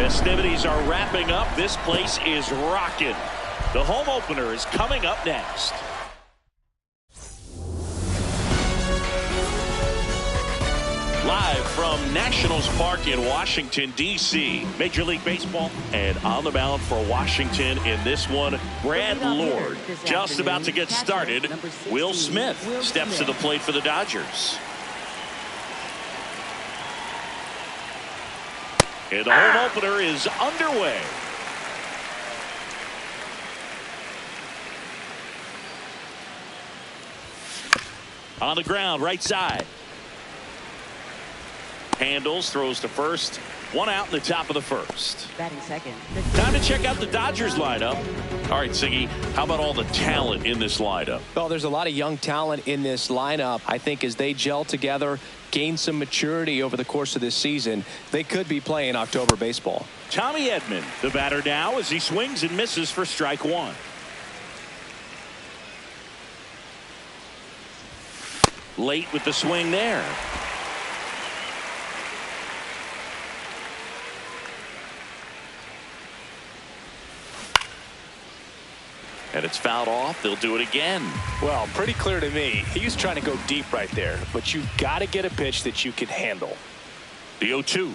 festivities are wrapping up. This place is rocking. The home opener is coming up next. Live from Nationals Park in Washington, D.C. Major League Baseball, and on the mound for Washington in this one, Brad Lord. Just about to get started. Will Smith steps to the plate for the Dodgers. And the home opener is underway. On the ground, right side. Handles, throws to first. One out in the top of the first. Batting second. Time to check out the Dodgers lineup. All right, Siggy, how about all the talent in this lineup? Well, there's a lot of young talent in this lineup. I think as they gel together, gain some maturity over the course of this season, they could be playing October baseball. Tommy Edman, the batter now, as he swings and misses for strike one. Late with the swing there. And it's fouled off. They'll do it again. Well, pretty clear to me. He was trying to go deep right there, but you've got to get a pitch that you can handle. The 0-2.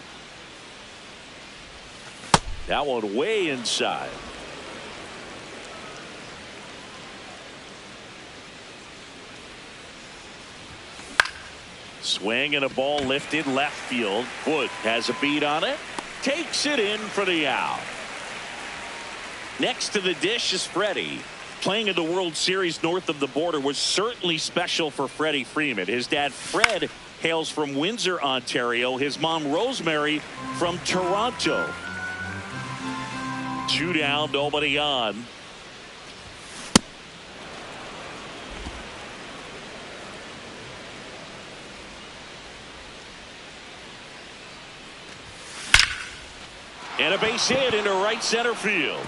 That one way inside. Swing and a ball lifted left field. Wood has a beat on it. Takes it in for the out. Next to the dish is Freddie. Playing in the World Series north of the border was certainly special for Freddie Freeman. His dad, Fred, hails from Windsor, Ontario. His mom, Rosemary, from Toronto. 2 down, nobody on. And a base hit into right center field.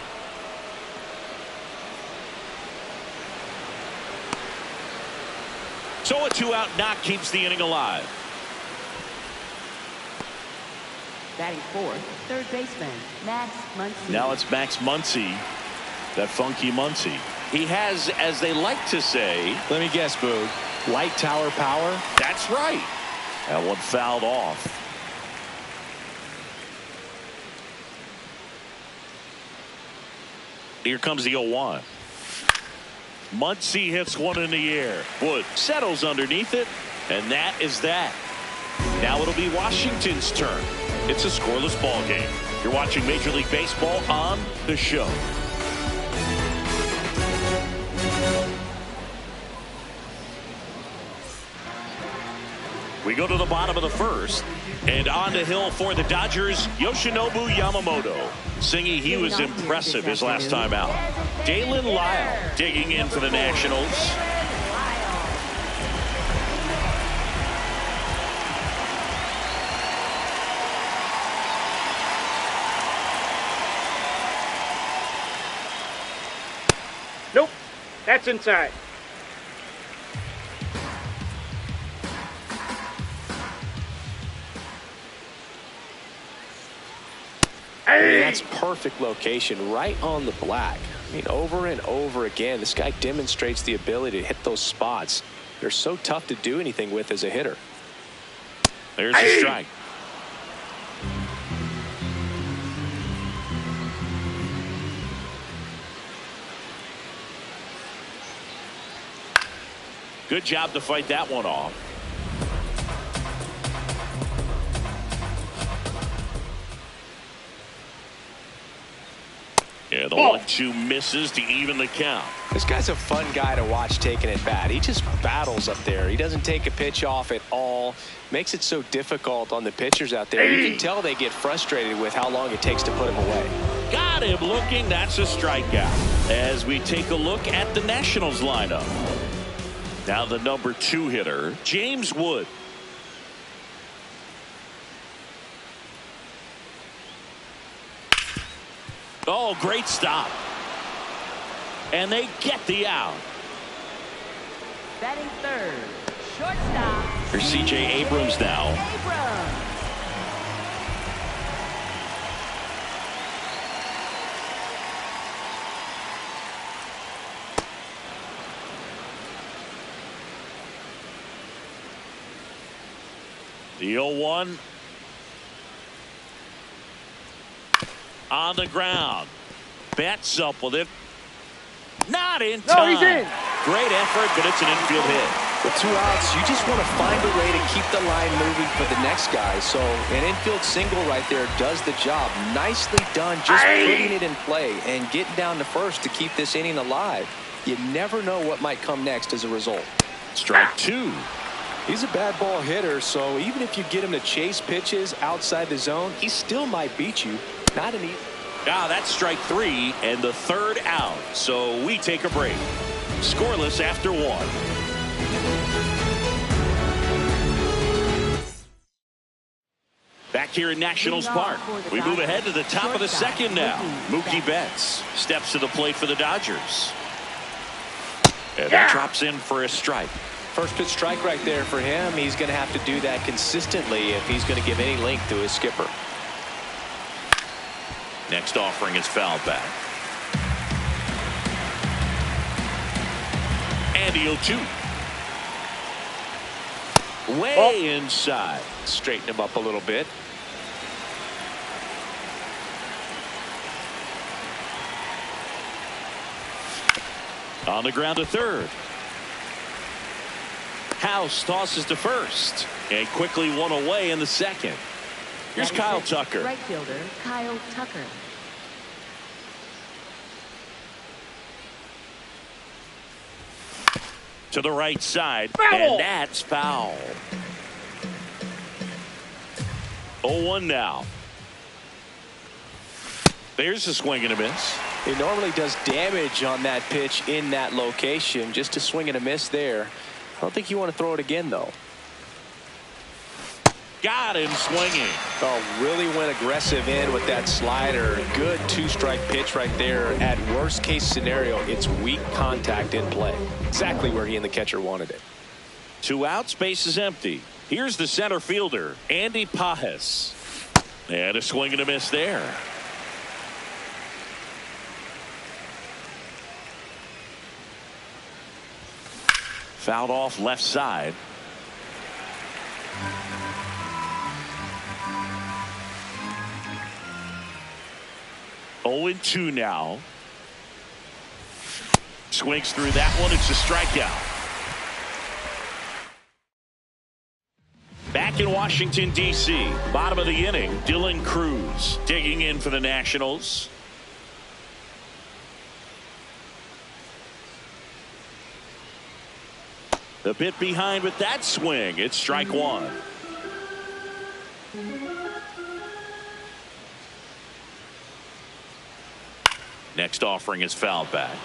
So a 2-out knock keeps the inning alive. Batting fourth, third baseman, Max Muncy. Now it's Max Muncy, that funky Muncy. He has, as they like to say, Let me guess, Boog. Light tower power? That's right. That one fouled off. Here comes the 0-1. Muncy hits one in the air. Wood settles underneath it, and that is that. Now it'll be Washington's turn. It's a scoreless ball game. You're watching Major League Baseball on The Show. We go to the bottom of the first, and on the hill for the Dodgers, Yoshinobu Yamamoto. Singy, he was impressive his last time out. Dalen Lyle digging in for the Nationals. Nope, that's inside. That's perfect location, right on the black. I mean, over and over again, this guy demonstrates the ability to hit those spots. They're so tough to do anything with as a hitter. There's a strike. Good job to fight that one off. Yeah, the 1-2 misses to even the count. This guy's a fun guy to watch taking at bat. He just battles up there. He doesn't take a pitch off at all. Makes it so difficult on the pitchers out there. You can tell they get frustrated with how long it takes to put him away. Got him looking. That's a strikeout. As we take a look at the Nationals lineup. Now the number 2 hitter, James Wood. Oh, great stop. And they get the out. Batting third, shortstop. Here's C.J. Abrams now. The 0-1. On the ground. Betts up with it. Not in time. No, he's in. Great effort, but it's an infield hit. With 2 outs, you just want to find a way to keep the line moving for the next guy. So an infield single right there does the job. Nicely done, just putting it in play and getting down to first to keep this inning alive. You never know what might come next as a result. Strike 2. He's a bad ball hitter, so even if you get him to chase pitches outside the zone, he still might beat you. Not an easy. That's strike 3 and the 3rd out. So we take a break. Scoreless after 1. Back here in Nationals Park, we move ahead to the top of the 2nd now. Mookie Betts steps to the plate for the Dodgers. And that drops in for a strike. First pitch strike right there for him. He's going to have to do that consistently if he's going to give any length to his skipper. Next offering is fouled back. And the 0-2. Way inside. Straighten him up a little bit. On the ground to third. House tosses to first. And quickly one away in the 2nd. Here's Kyle Tucker. Right fielder Kyle Tucker. To the right side. Foul. And that's foul. 0-1 now. There's a swing and a miss. He normally does damage on that pitch in that location. Just a swing and a miss there. I don't think you want to throw it again, though. Got him swinging. Oh, really went aggressive in with that slider. Good 2-strike pitch right there. At worst case scenario, it's weak contact in play. Exactly where he and the catcher wanted it. 2 outs, base is empty. Here's the center fielder, Andy Pajes. And a swing and a miss there. Fouled off left side. Oh and 2 now. Swings through that one. It's a strikeout. Back in Washington, D.C., bottom of the inning, Dylan Cruz digging in for the Nationals. A bit behind with that swing. It's strike 1. Next offering is fouled back.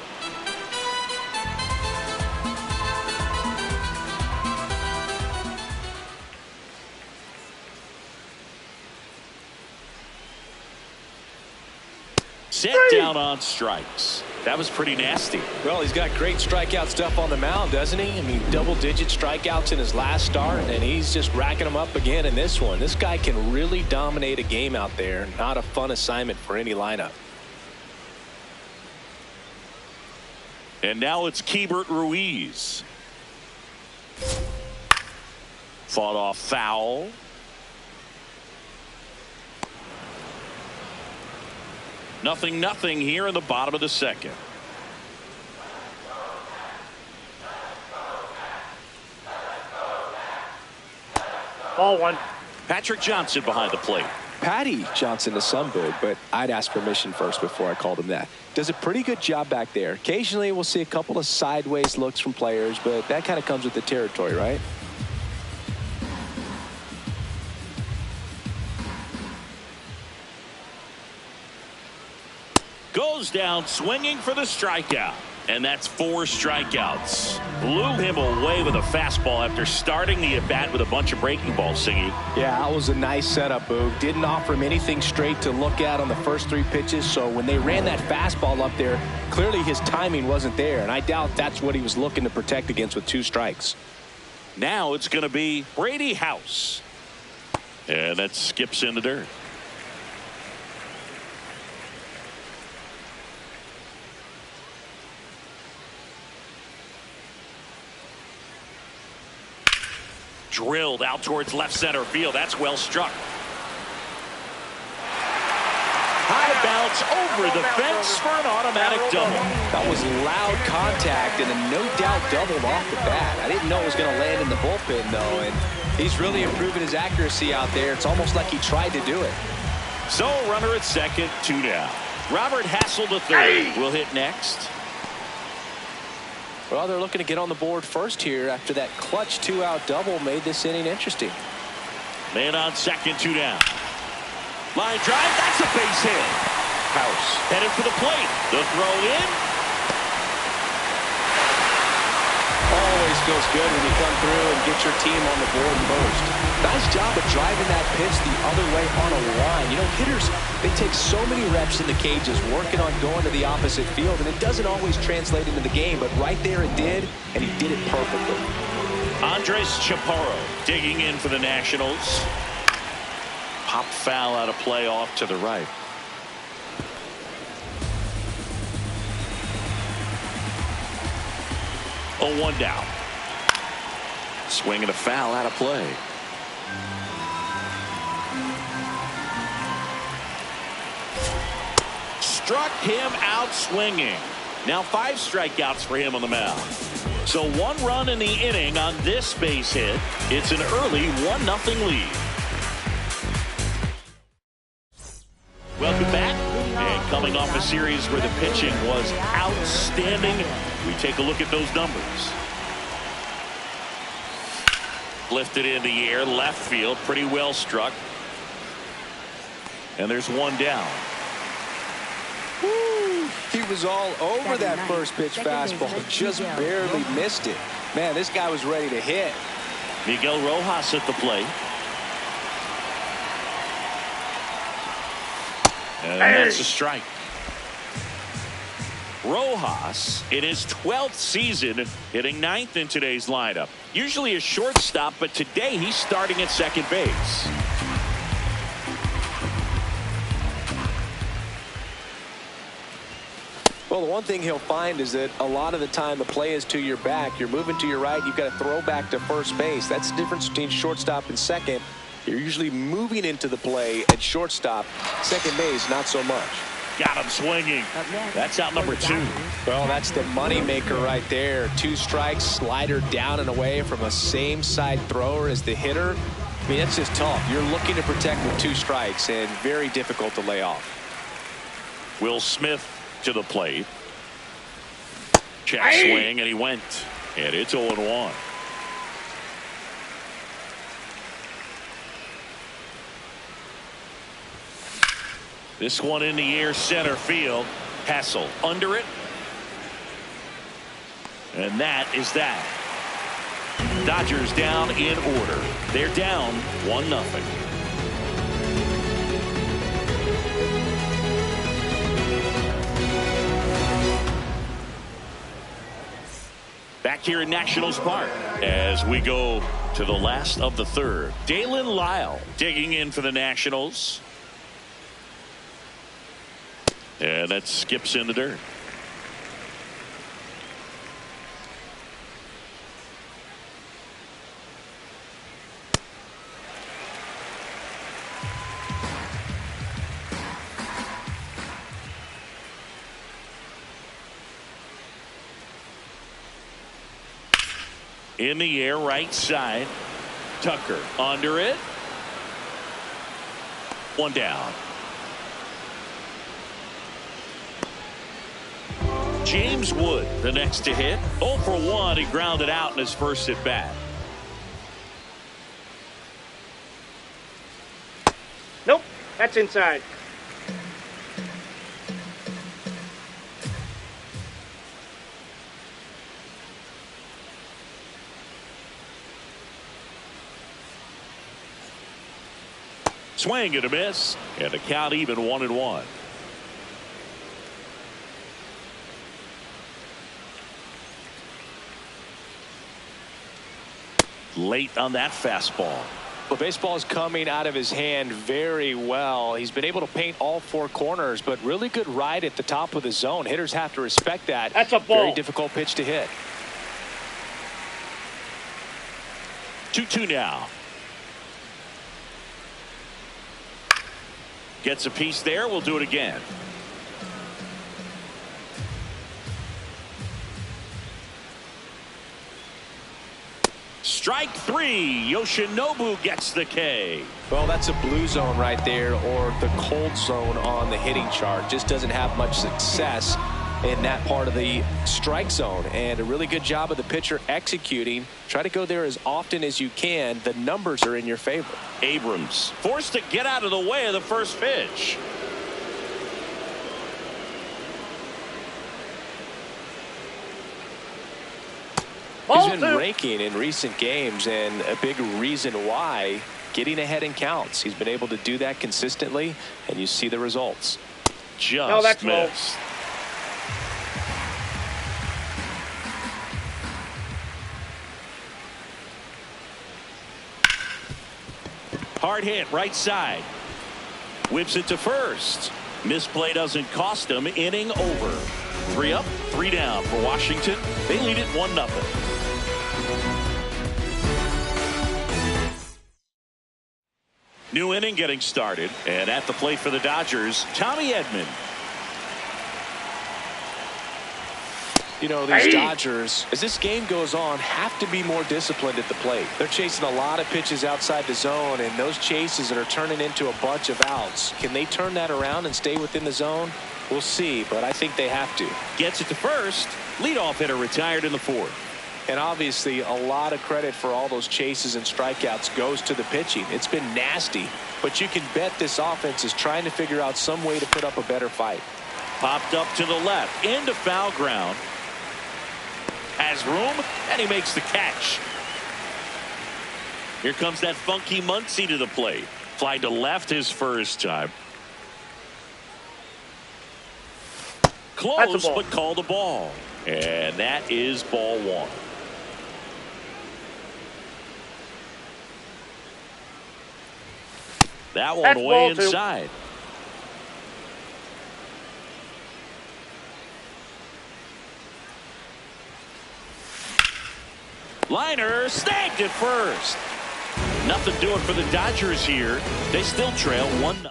Set down on strikes. That was pretty nasty. Well, he's got great strikeout stuff on the mound, doesn't he? I mean, double-digit strikeouts in his last start, and he's just racking them up again in this one. This guy can really dominate a game out there. Not a fun assignment for any lineup. And now it's Keibert Ruiz. Fought off foul. Nothing here in the bottom of the 2nd. Ball 1. Patrick Johnson behind the plate. Patty Johnson to some bird, but I'd ask permission first before I called him that. Does a pretty good job back there. Occasionally we'll see a couple of sideways looks from players, but that kind of comes with the territory, right? Goes down swinging for the strikeout. And that's 4 strikeouts. Blew him away with a fastball after starting the at-bat with a bunch of breaking balls, Singy. Yeah, that was a nice setup, Boog. Didn't offer him anything straight to look at on the first 3 pitches, so when they ran that fastball up there, clearly his timing wasn't there, and I doubt that's what he was looking to protect against with 2 strikes. Now it's going to be Brady House. And that skips in the dirt. Drilled out towards left center field. That's well struck. High bounce over the fence for an automatic double. That was loud contact and a no doubt double off the bat. I didn't know it was going to land in the bullpen, though, and he's really improving his accuracy out there. It's almost like he tried to do it. So runner at second, 2 down. Robert Hassel III will hit next. Well, they're looking to get on the board first here after that clutch 2-out double made this inning interesting. Man on second, 2 down. Line drive, that's a base hit. House headed for the plate. The throw in. Always feels good when you come through and get your team on the board first. Nice job of driving that pitch the other way on a line. You know, hitters, they take so many reps in the cages working on going to the opposite field, and it doesn't always translate into the game, but right there it did, and he did it perfectly. Andres Chaparro digging in for the Nationals. Pop foul out of play off to the right. Oh, 1 down. Swing and a foul out of play. Struck him out swinging. Now 5 strikeouts for him on the mound. So 1 run in the inning on this base hit. It's an early 1-0 lead. Welcome back. And coming off a series where the pitching was outstanding, we take a look at those numbers. Lifted in the air, left field, pretty well struck. And there's 1 down. Woo, he was all over that first pitch fastball, just barely missed it. Man, this guy was ready to hit. Miguel Rojas at the plate. And that's a strike. Rojas in his 12th season hitting 9th in today's lineup. Usually a shortstop, but today he's starting at second base. Well, the one thing he'll find is that a lot of the time the play is to your back. You're moving to your right. You've got to throw back to first base. That's the difference between shortstop and second. You're usually moving into the play at shortstop. Second base, not so much. Got him swinging. That's out number 2. Well, that's the money maker right there. 2 strikes, slider down and away from a same side thrower as the hitter. I mean, that's just tough. You're looking to protect with 2 strikes and very difficult to lay off. Will Smith to the plate. Check swing, and he went. And it's 0-1. This one in the air, center field. Hassel under it. And that is that. Dodgers down in order. They're down 1-0. Back here in Nationals Park as we go to the last of the third. Dalen Lyle digging in for the Nationals. And that skips in the dirt. In the air, right side. Tucker under it. 1 down. James Wood, the next to hit. 0 for 1. He grounded out in his first at bat. Nope, that's inside. Swing and a miss, and the count even 1-1. Late on that fastball. Well, baseball is coming out of his hand very well. He's been able to paint all 4 corners, but really good ride at the top of the zone. Hitters have to respect that. That's a ball. Very difficult pitch to hit. 2-2 now. Gets a piece there. We'll do it again. Strike three. Yoshinobu gets the K. Well, that's a blue zone right there, or the cold zone on the hitting chart. Just doesn't have much success in that part of the strike zone, and a really good job of the pitcher executing. Try to go there as often as you can. The numbers are in your favor. Abrams forced to get out of the way of the first pitch. He's been raking in recent games, and a big reason why, getting ahead in counts. He's been able to do that consistently, and you see the results. Just missed. Hard hit right side. Whips it to first. Misplay doesn't cost him. Inning over. 3 up, 3 down for Washington. They lead it 1-0. New inning getting started, and at the plate for the Dodgers, Tommy Edman. You know, these Dodgers, as this game goes on, have to be more disciplined at the plate. They're chasing a lot of pitches outside the zone, and those chases that are turning into a bunch of outs. Can they turn that around and stay within the zone? We'll see, but I think they have to. Gets it to first. Leadoff hitter retired in the 4th. And obviously, a lot of credit for all those chases and strikeouts goes to the pitching. It's been nasty, but you can bet this offense is trying to figure out some way to put up a better fight. Popped up to the left, into foul ground. Has room, and he makes the catch. Here comes that funky Muncy to the plate. Fly to left his first time. Close, but called a ball. And that is ball 1. That one way inside. Liner snagged at first. Nothing doing for the Dodgers here. They still trail 1-0.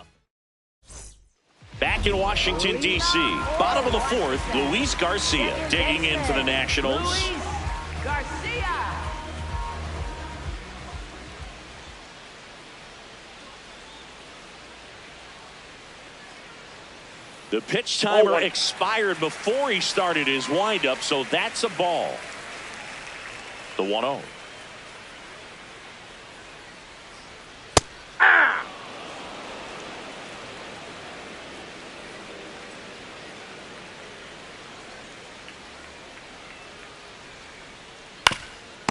Back in Washington, D.C. Bottom of the 4th, Luis Garcia digging in for the Nationals. Luis Garcia. The pitch timer expired before he started his windup, so that's a ball. The 1-0.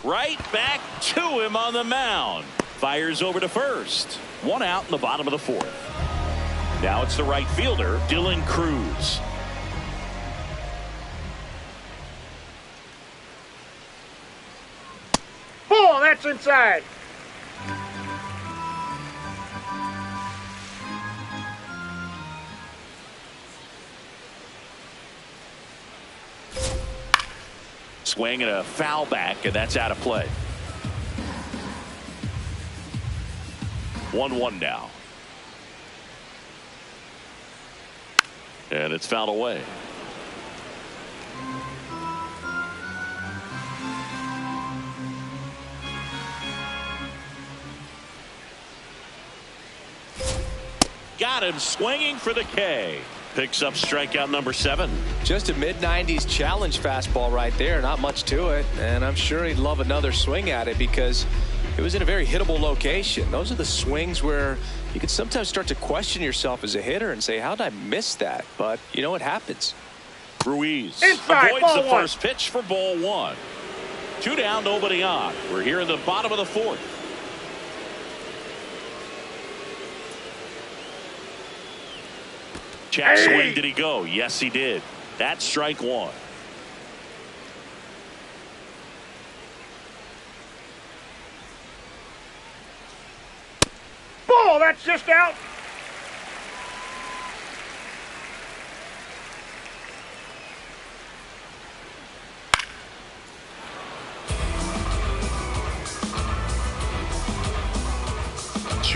Right back to him on the mound. Fires over to first. 1 out in the bottom of the 4th. Now it's the right fielder, Dylan Cruz. Ball, that's inside. Swing and a foul back, and that's out of play. 1-1 now. And it's fouled away. Got him swinging for the K. Picks up strikeout number 7. Just a mid-90s challenge fastball right there. Not much to it. And I'm sure he'd love another swing at it because it was in a very hittable location. Those are the swings where you can sometimes start to question yourself as a hitter and say, how did I miss that? But, you know, it happens. Ruiz inside, avoids the one. first pitch for ball 1. 2 down, nobody on. We're here in the bottom of the 4th. Check swing. Did he go? Yes, he did. That's strike 1. Ball, that's just out.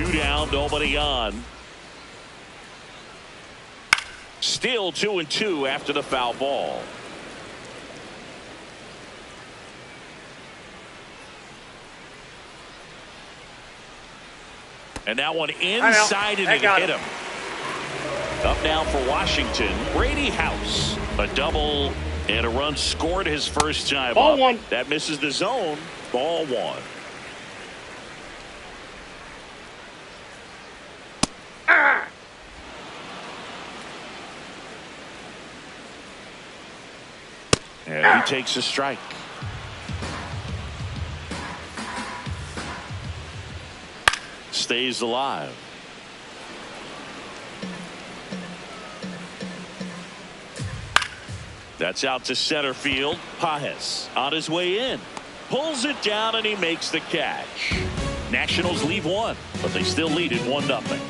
2 down, nobody on. Still 2-2 after the foul ball. And that one inside and it hit him. Up now for Washington, Brady House. A double and a run scored his first time Ball up. one. That misses the zone. Ball one. And he takes a strike. Stays alive. That's out to center field. Pajes on his way in. Pulls it down and he makes the catch. Nationals leave one, but they still lead it 1-0.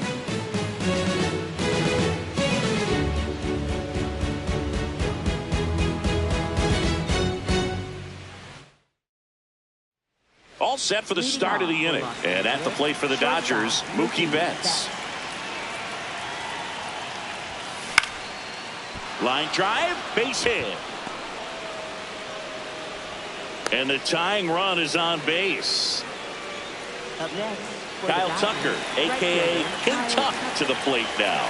All set for the start of the inning. And at the plate for the Dodgers, Mookie Betts. Line drive, base hit. And the tying run is on base. Up next, Kyle Tucker, a.k.a. Kentuck, to the plate now.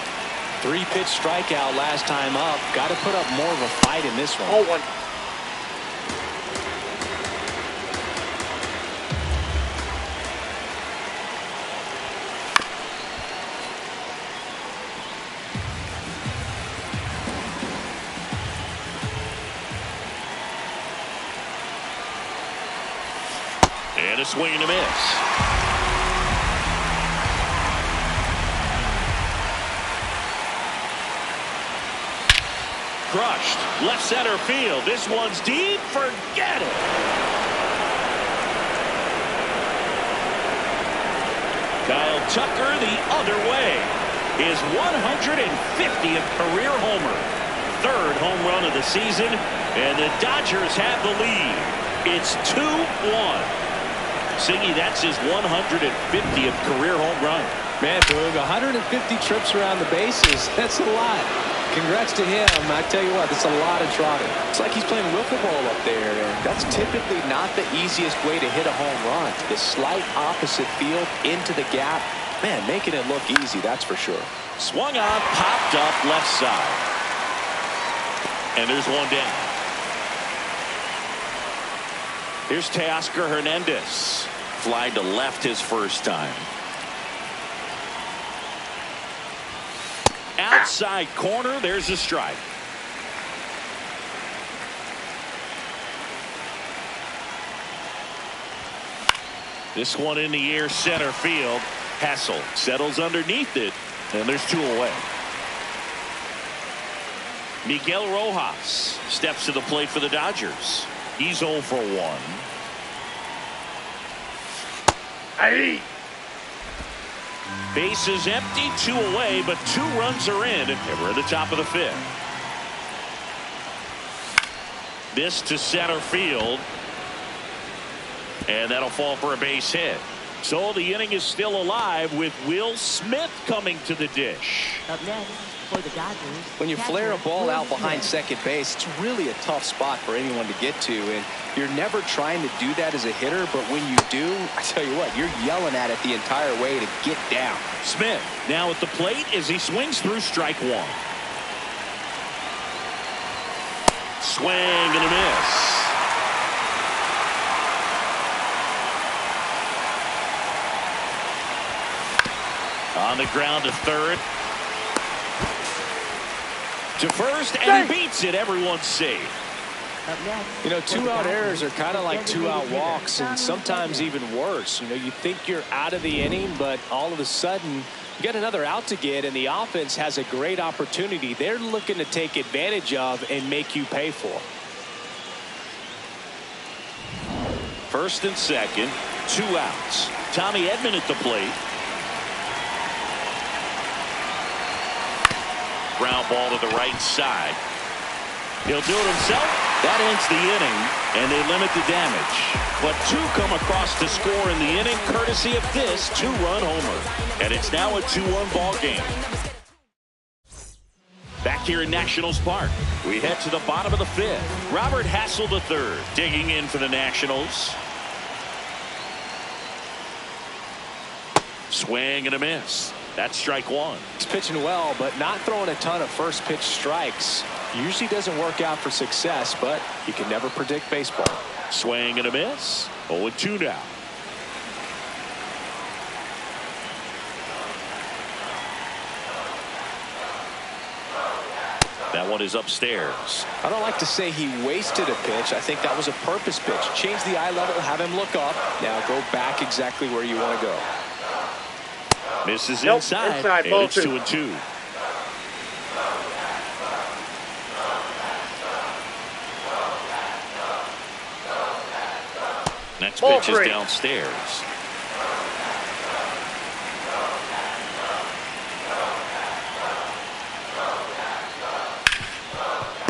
3-pitch strikeout last time up. Got to put up more of a fight in this one. Oh, one. And a swing and a miss. Crushed. Left center field. This one's deep. Forget it. Kyle Tucker the other way. His 150th career homer. 3rd home run of the season. And the Dodgers have the lead. It's 2-1. Siggy, that's his 150th career home run. Man, Boog, 150 trips around the bases. That's a lot. Congrats to him. I tell you what, that's a lot of trotting. It's like he's playing wiffle ball up there, and that's typically not the easiest way to hit a home run. The slight opposite field into the gap. Man, making it look easy, that's for sure. Swung on, popped up left side. And there's one down. Here's Teoscar Hernandez. Fly to left his first time. Outside corner, there's a strike. This one in the air, center field. Hassel settles underneath it, and there's 2 away. Miguel Rojas steps to the plate for the Dodgers. He's 0 for 1. Hey. Base is empty, 2 away, but 2 runs are in, and we're at the top of the 5th. This to center field, and that'll fall for a base hit. So the inning is still alive with Will Smith coming to the dish. Up next for the Dodgers. When you flare a ball out behind second base, it's really a tough spot for anyone to get to, and you're never trying to do that as a hitter, but when you do, I tell you what, you're yelling at it the entire way to get down. Smith now at the plate as he swings through strike 1. Swing and a miss. On the ground to third. To first, and he beats it. Everyone's safe. You know, 2-out errors are kind of like 2-out walks, and sometimes even worse. You know, you think you're out of the inning, but all of a sudden you got another out to get, and the offense has a great opportunity they're looking to take advantage of and make you pay for. First and second, 2 outs. Tommy Edman at the plate. Ground ball to the right side. He'll do it himself. That ends the inning, and they limit the damage. But two come across to score in the inning, courtesy of this two-run homer. And it's now a 2-1 ball game. Back here in Nationals Park, we head to the bottom of the fifth. Robert Hassel III digging in for the Nationals. Swing and a miss. That's strike one. He's pitching well, but not throwing a ton of first pitch strikes. Usually doesn't work out for success, but you can never predict baseball. Swing and a miss. 0-2 now. That one is upstairs. I don't like to say he wasted a pitch. I think that was a purpose pitch. Change the eye level, have him look up. Now go back exactly where you want to go. Misses inside, and it's 2-2. Next pitch is downstairs.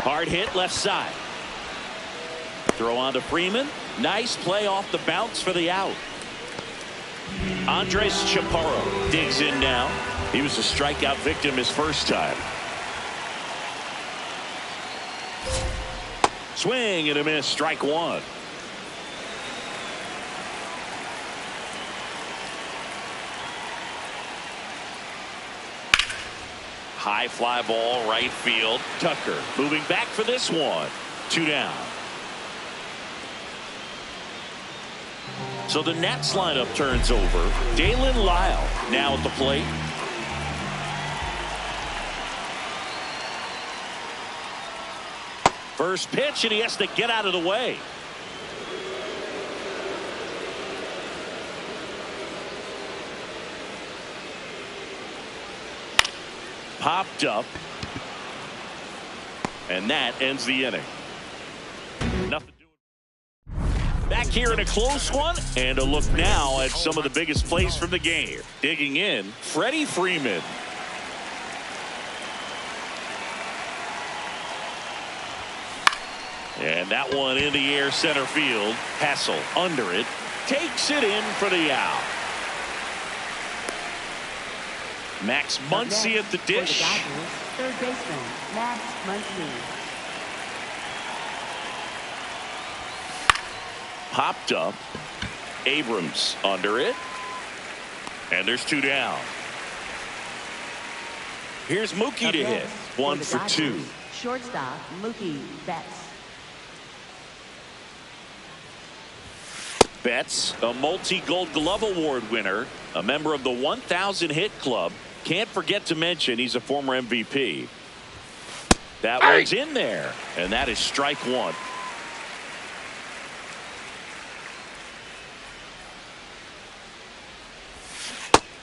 Hard hit left side. Throw on to Freeman. Nice play off the bounce for the out. Andres Chaparro digs in now. He was a strikeout victim his first time. Swing and a miss. Strike one. High fly ball right field. Tucker moving back for this one. 2 down. So the Nats lineup turns over. Dalen Lyle now at the plate. First pitch, and he has to get out of the way. Popped up. And that ends the inning. Nothing doing. Back here in a close one, and a look now at some of the biggest plays from the game. Digging in, Freddie Freeman. And that one in the air center field. Hassel under it. Takes it in for the out. Max Muncy at the dish. Third baseman, Max Muncy. Popped up. Abrams under it. And there's 2 down. Here's Mookie to hit. 1 for 2. Shortstop, Mookie Betts. Betts, a multi-Gold Glove Award winner, a member of the 1,000 hit club. Can't forget to mention he's a former MVP. That one's in there, and that is strike one.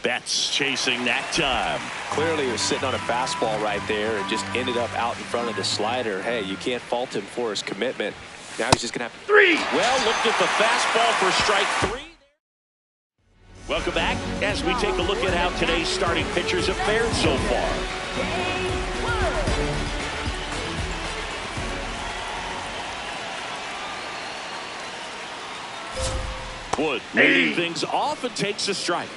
Betts chasing that time. Clearly he was sitting on a fastball right there and just ended up out in front of the slider. Hey, you can't fault him for his commitment. Now he's just going to have to. Well, looked at the fastball for strike 3. Welcome back as we take a look at how today's starting pitchers have fared so far. Wood leading things off and takes a strike.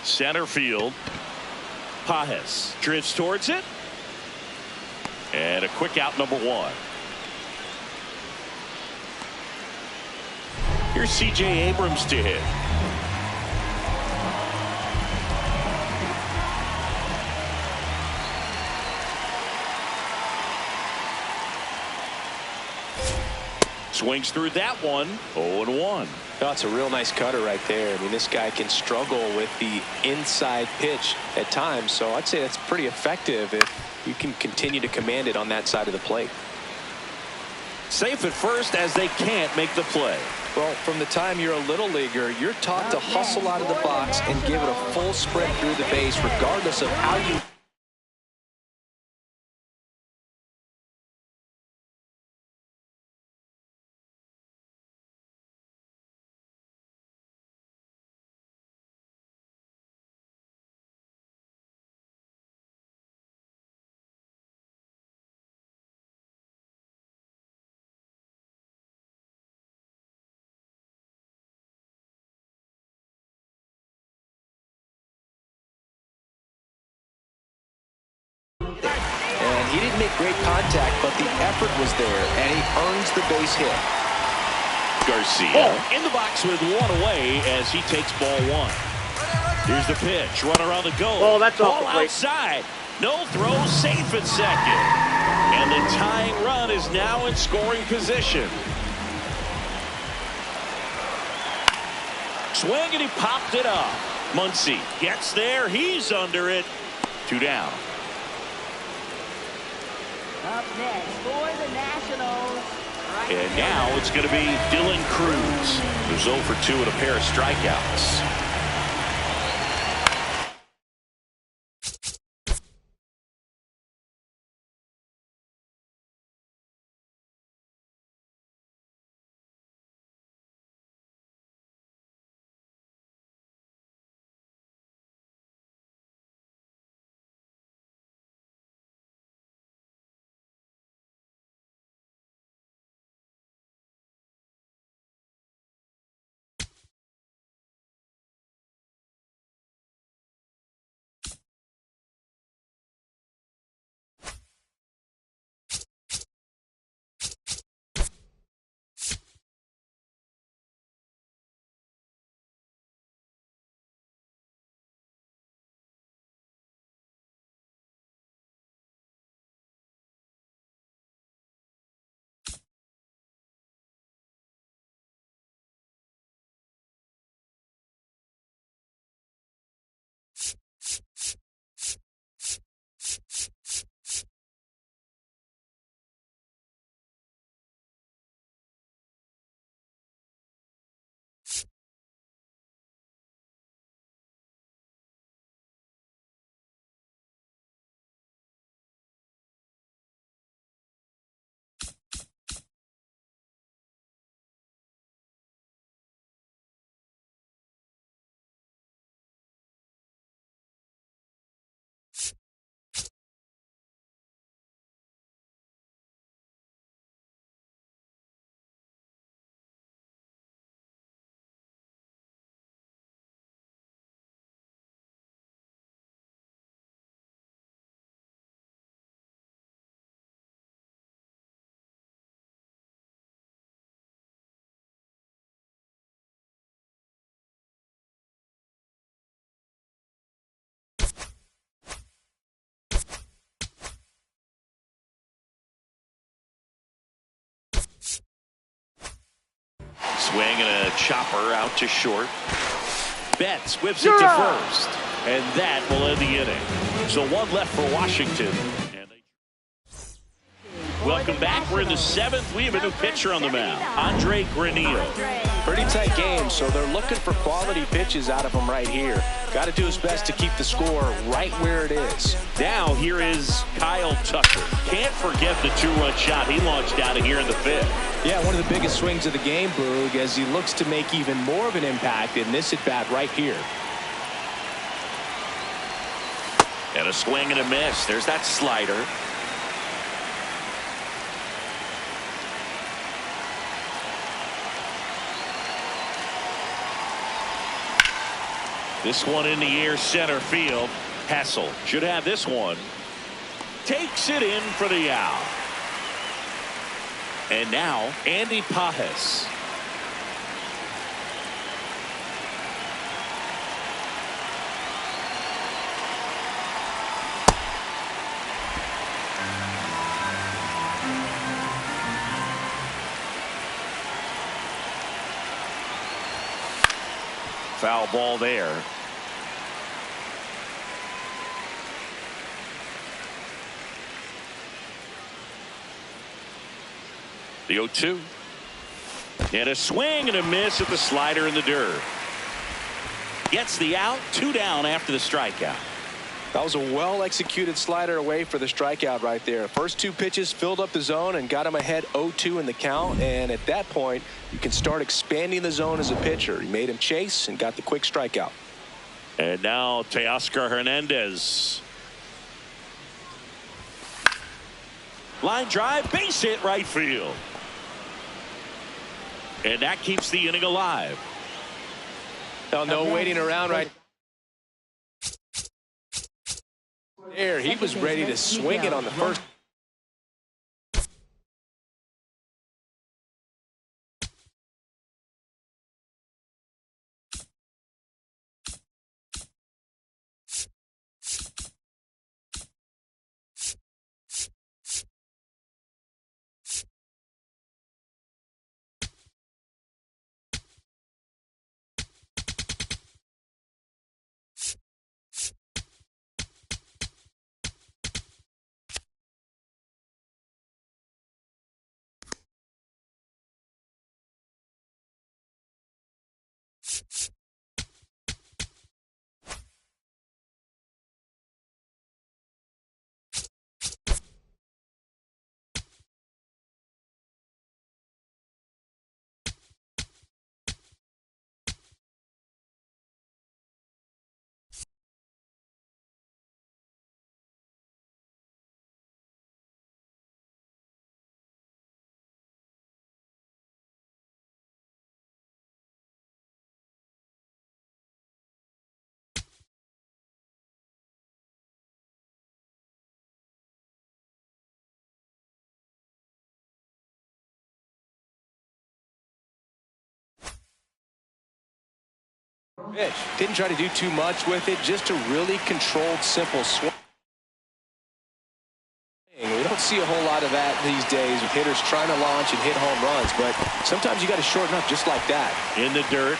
Center field. Pajes drifts towards it. And a quick out, number 1. Here's C.J. Abrams to hit. Swings through that one. 0-1. That's a real nice cutter right there. I mean, this guy can struggle with the inside pitch at times, so I'd say that's pretty effective if you can continue to command it on that side of the plate. Safe at first as they can't make the play. Well, from the time you're a little leaguer, you're taught to hustle out of the box and give it a full sprint through the base regardless of how you it. And he didn't make great contact, but the effort was there, and he earns the base hit. Garcia in the box with one away as he takes ball one. Here's the pitch. Runner on the go. Oh, that's ball off the plate. Outside. No throw, safe at second. And the tying run is now in scoring position. Swing, and he popped it up. Muncy gets there. He's under it. 2 down. Up next for the Nationals. And now it's going to be Dylan Cruz, who's 0 for 2 with a pair of strikeouts. Swing and a chopper out to short. Betts whips it to first. And that will end the inning. So 1 left for Washington. Welcome back. We're in the 7th. We have a new pitcher on the mound, Andre Granillo. Pretty tight game, so they're looking for quality pitches out of him right here. Got to do his best to keep the score right where it is. Now here is Kyle Tucker. Can't forget the 2-run shot he launched out of here in the 5th. Yeah, one of the biggest swings of the game, Boog, as he looks to make even more of an impact in this at-bat right here. And a swing and a miss. There's that slider. This one in the air, center field. Hassel should have this one. Takes it in for the out. And now Andy Pajes. Foul ball there. The 0-2. And a swing and a miss at the slider in the dirt. Gets the out. 2 down after the strikeout. That was a well-executed slider away for the strikeout right there. First 2 pitches filled up the zone and got him ahead 0-2 in the count. And at that point, you can start expanding the zone as a pitcher. He made him chase and got the quick strikeout. And now Teoscar Hernandez. Line drive, base hit right field. And that keeps the inning alive. No waiting around right. There, he was ready to swing it on the first. Pitch. Didn't try to do too much with it, just a really controlled, simple swing. We don't see a whole lot of that these days with hitters trying to launch and hit home runs, but sometimes you got to shorten up just like that. In the dirt.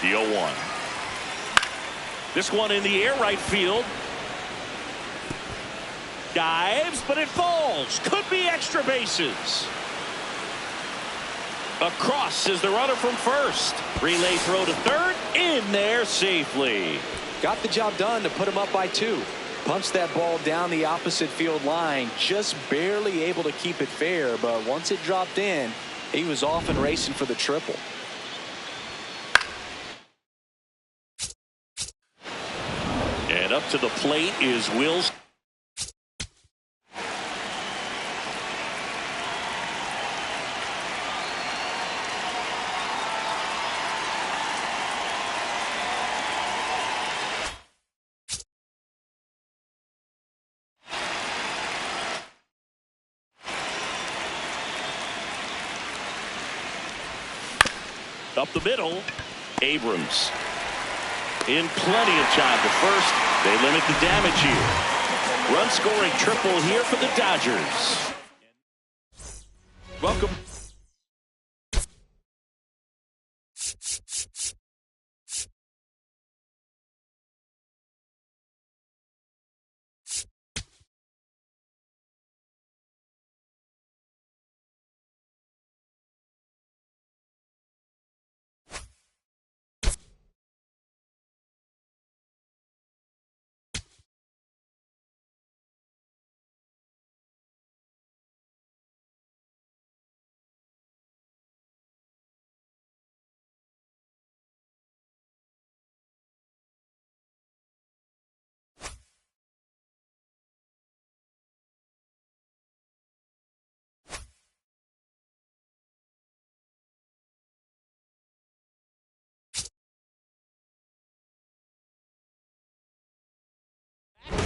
The 0-1. This one in the air right field. Dives, but it falls. Could be extra bases. Across is the runner from first. Relay throw to third. In there safely. Got the job done to put him up by 2. Punched that ball down the opposite field line. Just barely able to keep it fair, but once it dropped in, he was off and racing for the triple. And up to the plate is Wills. Up the middle, Abrams. In plenty of time to first. They limit the damage here. Run scoring triple here for the Dodgers. Welcome.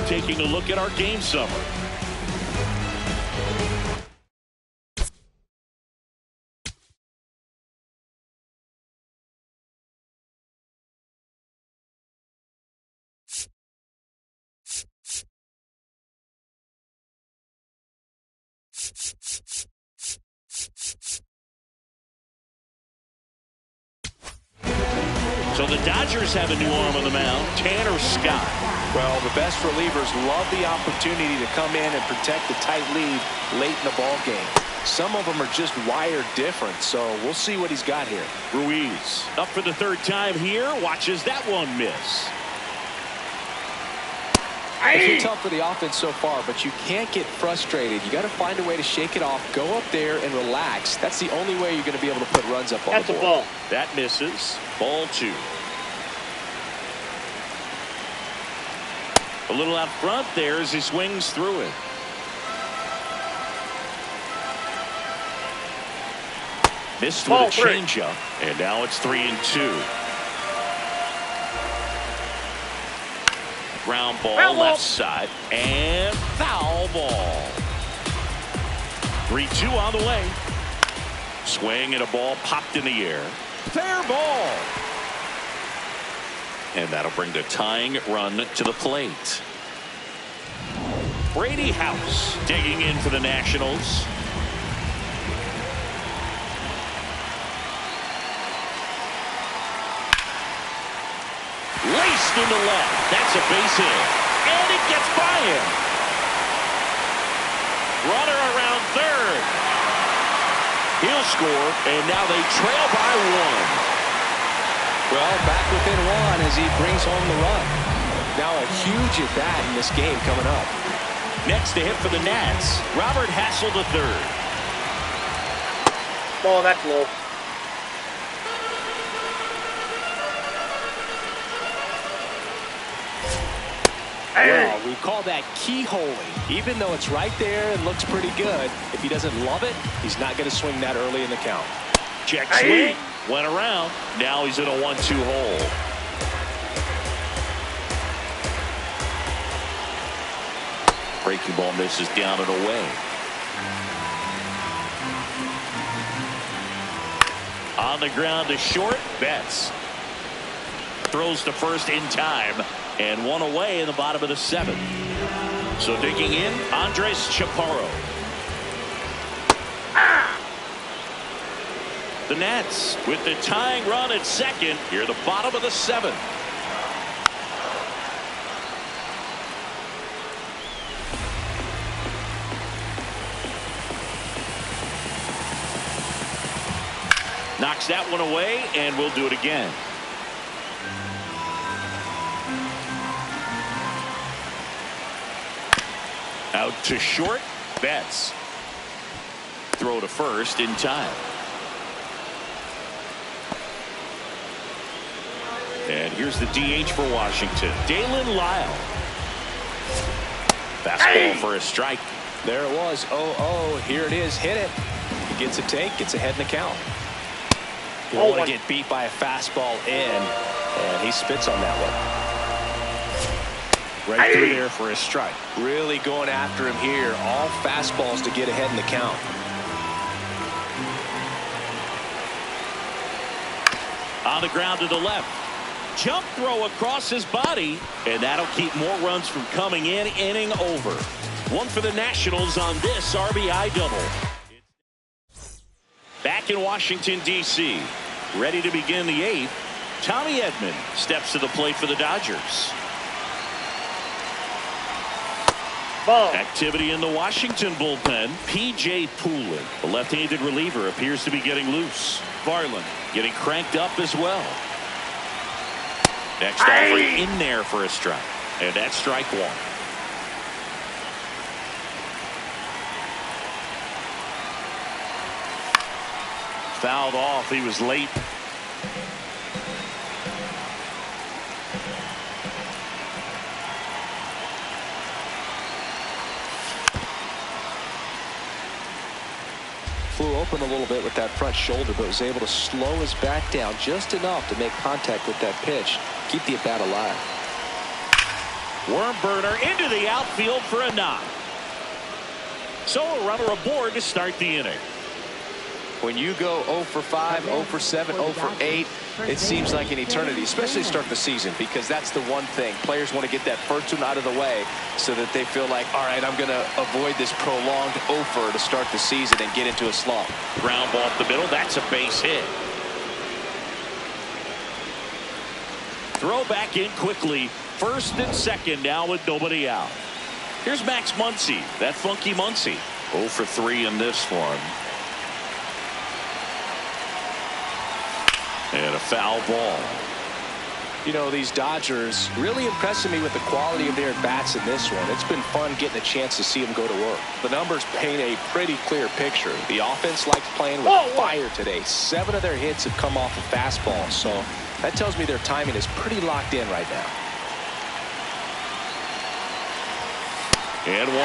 Taking a look at our game summary. So the Dodgers have a new arm on the mound, Tanner Scott. Well, the best relievers love the opportunity to come in and protect the tight lead late in the ball game. Some of them are just wired different, so we'll see what he's got here. Ruiz up for the third time here, watches that one miss. It's been tough for the offense so far, but you can't get frustrated. You got to find a way to shake it off, go up there and relax. That's the only way you're going to be able to put runs up on the board. That's a ball. That misses. Ball 2. A little out front there as he swings through it. Missed with a changeup, and now it's 3-2. Ground ball left side, and foul ball. 3-2 on the way. Swing and a ball popped in the air. Fair ball. And that'll bring the tying run to the plate. Brady House digging in for the Nationals. Laced into left. That's a base hit. And it gets by him. Runner around third. He'll score, and now they trail by 1. Well, back within 1 as he brings home the run. Now a huge at bat in this game coming up. Next to hit for the Nats, Robert Hassel III. Ball, that's low. Well, we call that keyholing. Even though it's right there and looks pretty good, if he doesn't love it, he's not going to swing that early in the count. Check swing. Went around. Now he's in a 1-2 hole. Breaking ball misses down and away. On the ground to short. Betts throws to first in time. And 1 away in the bottom of the 7th. So digging in, Andres Chaparro. The Nats with the tying run at second. Here the bottom of the 7th. Knocks that one away, and we'll do it again. Out to short. Betts. Throw to first in time. And here's the DH for Washington. Dalen Lyle. Fastball for a strike. There it was. 0-0. Here it is. Hit it. He gets a take. Gets ahead in the count. You don't want to get beat by a fastball in. And he spits on that one. Right through there for a strike. Really going after him here. All fastballs to get ahead in the count. On the ground to the left. Jump throw across his body. And that'll keep more runs from coming in. Inning over. 1 for the Nationals on this RBI double. Back in Washington, D.C. Ready to begin the 8th. Tommy Edman steps to the plate for the Dodgers. Ball. Activity in the Washington bullpen. P.J. Poulin, the left-handed reliever, appears to be getting loose. Varland getting cranked up as well. Next offering in there for a strike. And that's strike 1. Fouled off. He was late. Flew open a little bit with that front shoulder, but was able to slow his bat down just enough to make contact with that pitch. Keep the at-bat alive. Worm burner into the outfield for a knock. So a runner aboard to start the inning. When you go 0 for 5, 0 for 7, 0 for 8, it seems like an eternity, especially to start the season, because that's the one thing. Players want to get that first one out of the way so that they feel like, all right, I'm going to avoid this prolonged 0 for to start the season and get into a slump. Ground ball up the middle. That's a base hit. Throw back in quickly. First and second now with nobody out. Here's Max Muncy. That funky Muncy. 0 for 3 in this one. And a foul ball. You know, these Dodgers really impressing me with the quality of their bats in this one. It's been fun getting a chance to see them go to work. The numbers paint a pretty clear picture. The offense likes playing with fire today. 7 of their hits have come off of fastballs, so that tells me their timing is pretty locked in right now. And 1-2.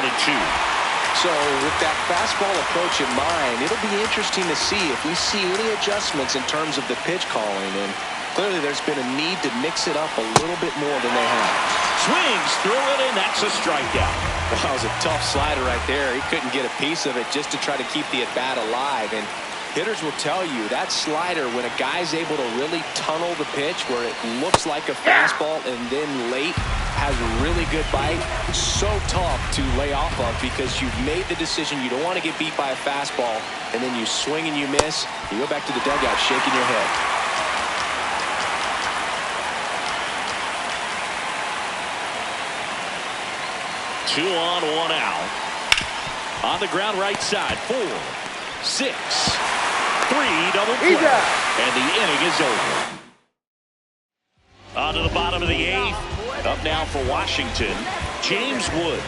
So with that fastball approach in mind, it'll be interesting to see if we see any adjustments in terms of the pitch calling. And clearly there's been a need to mix it up a little bit more than they have. Swings through it, and that's a strikeout. That was a tough slider right there. He couldn't get a piece of it just to try to keep the at-bat alive. And hitters will tell you that slider, when a guy's able to really tunnel the pitch where it looks like a fastball and then late has a really good bite, so tough to lay off of because you've made the decision you don't want to get beat by a fastball, and then you swing and you miss. You go back to the dugout shaking your head. Two on, 1 out. On the ground right side. 4, 6, 3 double play. And the inning is over. On to the bottom of the 8th. Up now for Washington, James Wood.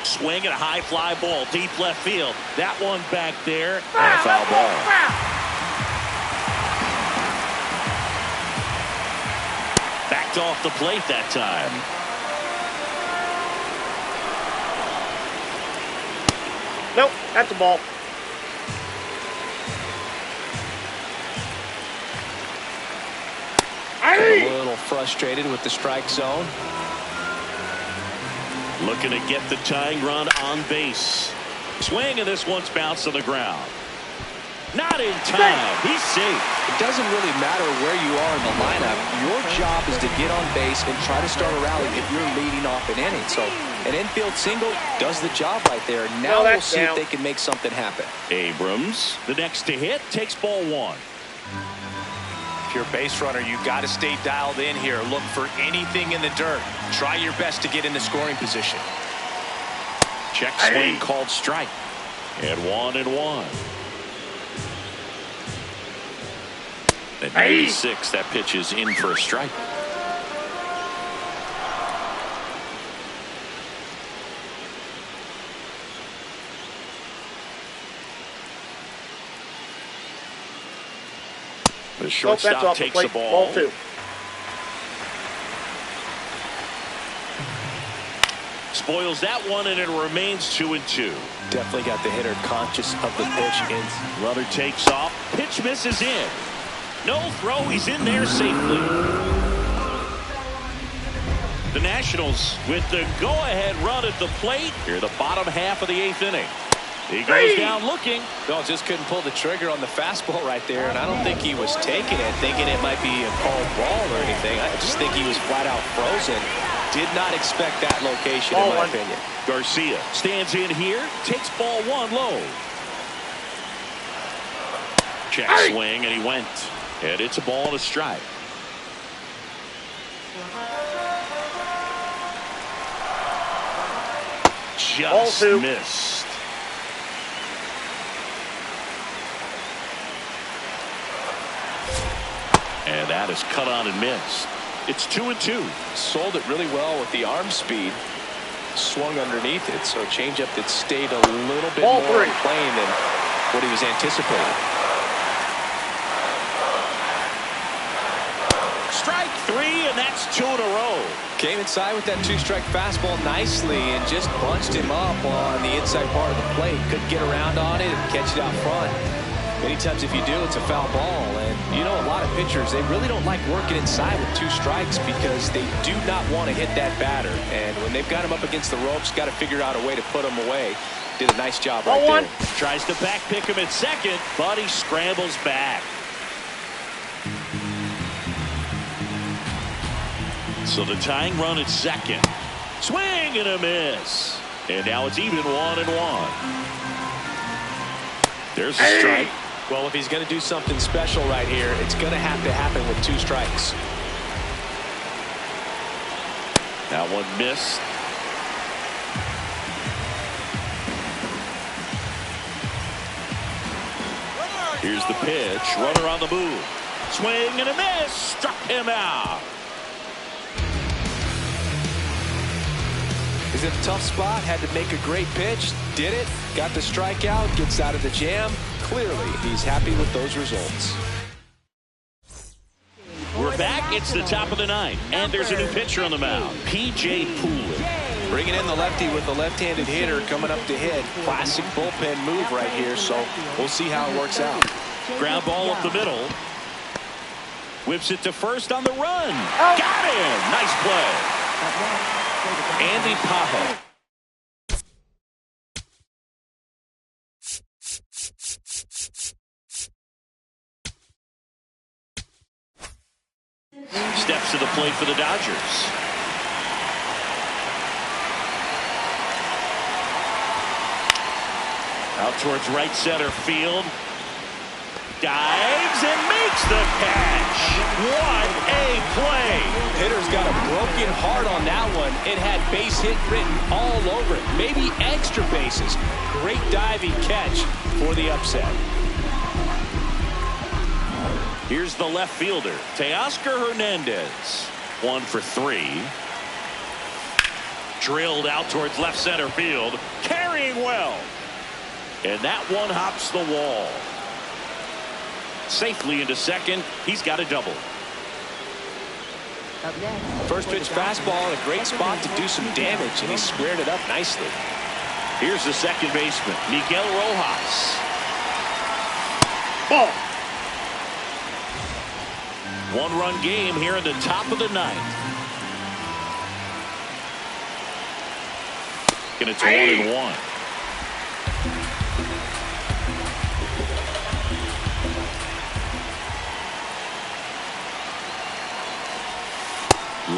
Swing and a high fly ball, deep left field. That one back there, and a foul ball. Backed off the plate that time. Nope, that's a ball. A little frustrated with the strike zone. Looking to get the tying run on base. Swing, and this one's bounced to the ground. Not in time. He's safe. It doesn't really matter where you are in the lineup. Your job is to get on base and try to start a rally if you're leading off an inning. So an infield single does the job right there. Now we'll see if they can make something happen. Abrams, the next to hit, takes ball 1. If you're a base runner, you've got to stay dialed in here. Look for anything in the dirt. Try your best to get in the scoring position. Check swing called strike. And 1-1. At 96, that pitch is in for a strike. The shortstop takes the ball. Ball 2. Spoils that one, and it remains 2-2. Definitely got the hitter conscious of the pitch. Runner takes off. Pitch misses in. No throw. He's in there safely. The Nationals with the go-ahead run at the plate. Here, the bottom half of the 8th inning. He goes down looking. No, just couldn't pull the trigger on the fastball right there, and I don't think he was taking it, thinking it might be a called ball or anything. I just think he was flat out frozen. Did not expect that location, in my opinion. Garcia stands in here, takes ball 1 low. Check swing, and he went. And it's a ball and a strike. Just missed. And that is cut on and missed. It's 2-2. Sold it really well with the arm speed. Swung underneath it, so changeup that stayed a little bit more in plane than what he was anticipating. Strike 3, and that's 2 in a row. Came inside with that 2-strike fastball nicely and just bunched him up on the inside part of the plate. Couldn't get around on it and catch it out front. Many times if you do, it's a foul ball. And you know, a lot of pitchers, they really don't like working inside with 2 strikes because they do not want to hit that batter. And when they've got him up against the ropes, got to figure out a way to put him away. Did a nice job right there. Tries to back pick him at second, but he scrambles back. So the tying run at second. Swing and a miss. And now it's even 1-1. There's a strike. Well, if he's going to do something special right here, it's going to have to happen with 2 strikes. That one missed. Here's the pitch. Runner on the move. Swing and a miss. Struck him out. He's in a tough spot. Had to make a great pitch. Did it. Got the strikeout. Gets out of the jam. Clearly, he's happy with those results. We're back. It's the top of the ninth. And there's a new pitcher on the mound. P.J. Poole. Bringing in the lefty with the left-handed hitter coming up to hit. Classic bullpen move right here, so we'll see how it works out. Ground ball up the middle. Whips it to first on the run. Got him. Nice play. Andy Pajo. Steps to the plate for the Dodgers. Out towards right center field. Dives and makes the catch. What a play. Hitter's got a broken heart on that one. It had base hit written all over it. Maybe extra bases. Great diving catch for the upset. Here's the left fielder, Teoscar Hernandez. 1 for 3. Drilled out towards left center field. Carrying well. And that one hops the wall. Safely into second. He's got a double. First pitch fastball in a great spot to do some damage, and he squared it up nicely. Here's the second baseman, Miguel Rojas. Ball. One-run game here in the top of the ninth. And it's 1-1.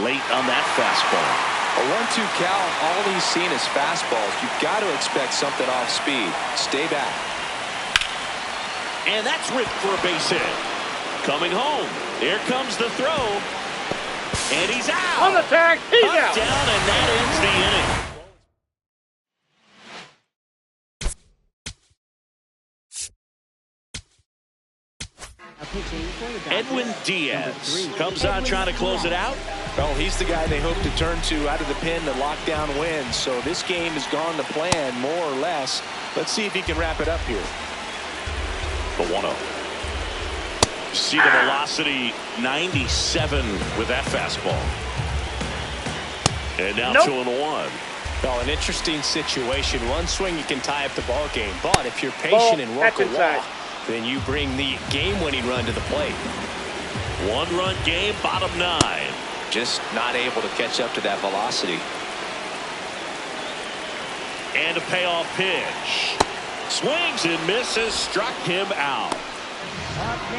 Late on that fastball. A 1-2 count, all he's seen is fastballs. You've got to expect something off speed. Stay back. And that's ripped for a base hit. Coming home. Here comes the throw. And he's out. On the tag. He's Up, out. down, and that ends the inning. Edwin Diaz comes on trying to close it out. Well, he's the guy they hope to turn to out of the pen to lock down wins. So this game has gone to plan, more or less. Let's see if he can wrap it up here. The 1-0. See the velocity, 97 with that fastball. And now 2-1. Well, an interesting situation. One swing you can tie up the ball game, but if you're patient and work a walk, then you bring the game-winning run to the plate. One-run game, bottom 9. Just not able to catch up to that velocity. And a payoff pitch. Swings and misses, struck him out.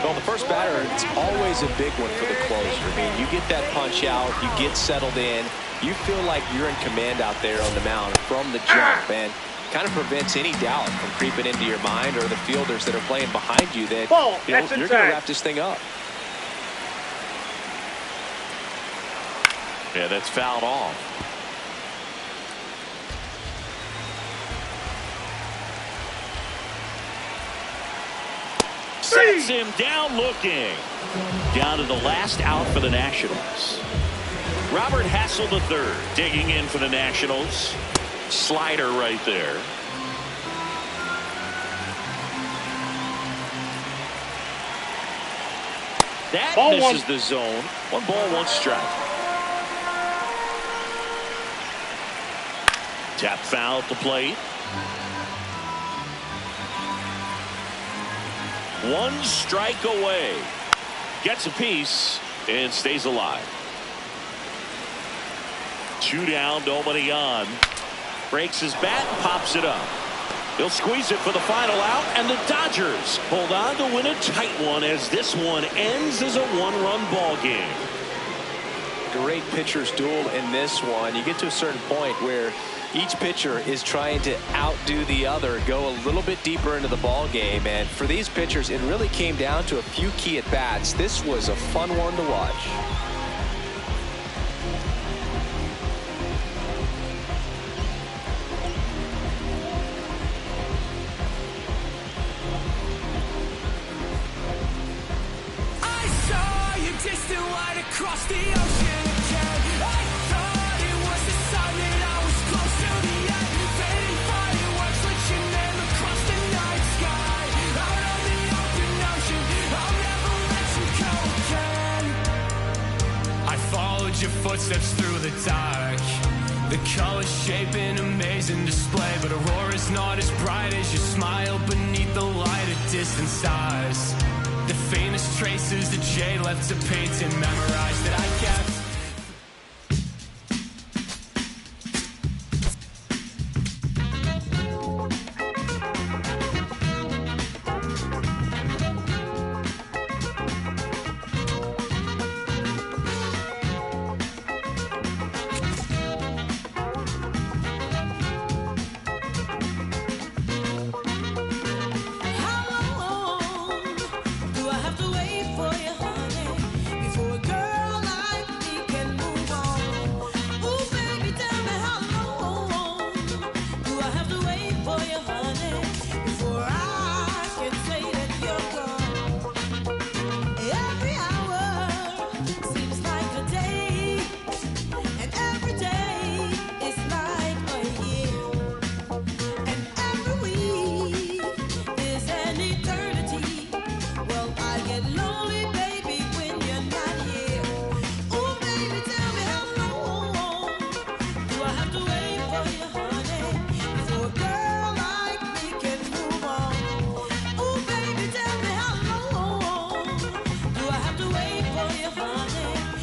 Well, the first batter, it's always a big one for the closer. I mean, you get that punch out, you get settled in, you feel like you're in command out there on the mound from the jump, and kind of prevents any doubt from creeping into your mind or the fielders that are playing behind you that you're going to wrap this thing up. Yeah, that's fouled off. Sets him down looking. Down to the last out for the Nationals. Robert Hassel III digging in for the Nationals. Slider right there. That misses the zone. 1 ball, 1 strike. Tap foul at the plate. 1 strike away. Gets a piece and stays alive. 2 down, nobody on. Breaks his bat and pops it up. He'll squeeze it for the final out, and the Dodgers hold on to win a tight one as this one ends as a 1-run ball game. Great pitcher's duel in this one. You get to a certain point where each pitcher is trying to outdo the other, go a little bit deeper into the ball game, and for these pitchers, it really came down to a few key at bats. This was a fun one to watch. I the ocean again. I thought it was the sign that I was close to the end. Fading fireworks lit your name across the night sky. Out on the open ocean, I'll never let you go again. I followed your footsteps through the dark. The colors shape an amazing display, but Aurora's not as bright as your smile beneath the light of distant stars. The faintest traces that jade left to paint and memorize that I kept.